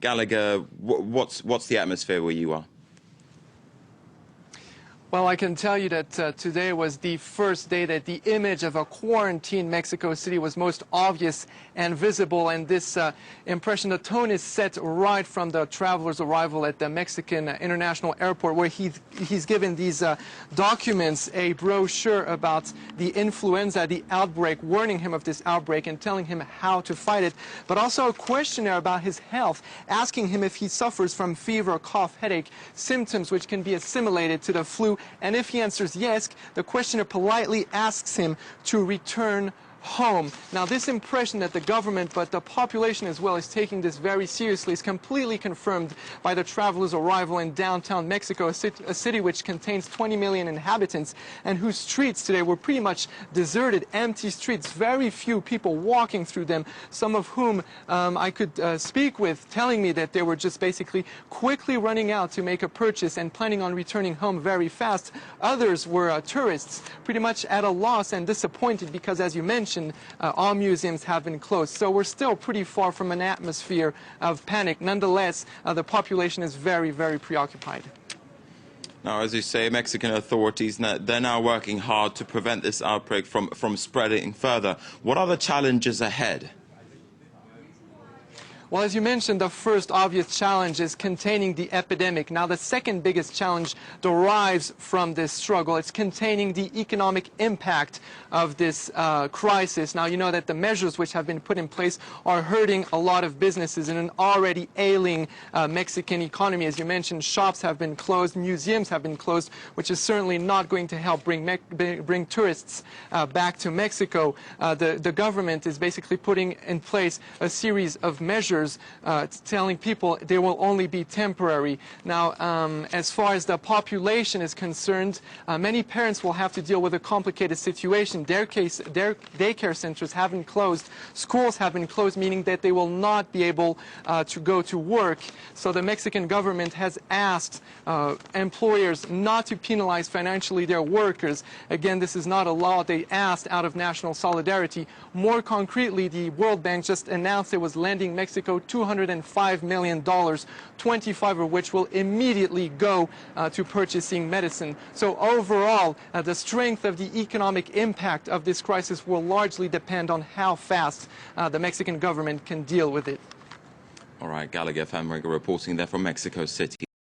Gallagher, what's the atmosphere where you are? Well, I can tell you that today was the first day that the image of a quarantined Mexico City was most obvious and visible. And this impression, the tone is set right from the traveler's arrival at the Mexican International Airport, where he's given these documents, a brochure about the influenza, the outbreak, warning him of this outbreak and telling him how to fight it, but also a questionnaire about his health, asking him if he suffers from fever, cough, headache, symptoms which can be assimilated to the flu. And if he answers yes, the questioner politely asks him to return home. Now, this impression that the government, but the population as well, is taking this very seriously is completely confirmed by the traveler's arrival in downtown Mexico, a city which contains 20 million inhabitants and whose streets today were pretty much deserted, empty streets, very few people walking through them, some of whom I could speak with, telling me that they were just basically quickly running out to make a purchase and planning on returning home very fast. Others were tourists, pretty much at a loss and disappointed because, as you mentioned, all museums have been closed. So we're still pretty far from an atmosphere of panic. Nonetheless, the population is very, very preoccupied. Now, as you say, Mexican authorities, they're now working hard to prevent this outbreak from spreading further. What are the challenges ahead? Well, as you mentioned, the first obvious challenge is containing the epidemic. Now, the second biggest challenge derives from this struggle. It's containing the economic impact of this crisis. Now, you know that the measures which have been put in place are hurting a lot of businesses in an already ailing Mexican economy. As you mentioned, shops have been closed, museums have been closed, which is certainly not going to help bring tourists back to Mexico. The government is basically putting in place a series of measures telling people they will only be temporary. Now, as far as the population is concerned, many parents will have to deal with a complicated situation. Their daycare centers have been closed, schools have been closed, meaning that they will not be able to go to work. So the Mexican government has asked employers not to penalize financially their workers. Again, this is not a law. They asked out of national solidarity. More concretely, the World Bank just announced it was lending Mexico $205 million, 25 of which will immediately go to purchasing medicine. So overall, the strength of the economic impact of this crisis will largely depend on how fast the Mexican government can deal with it. All right, Gallagher reporting there from Mexico City.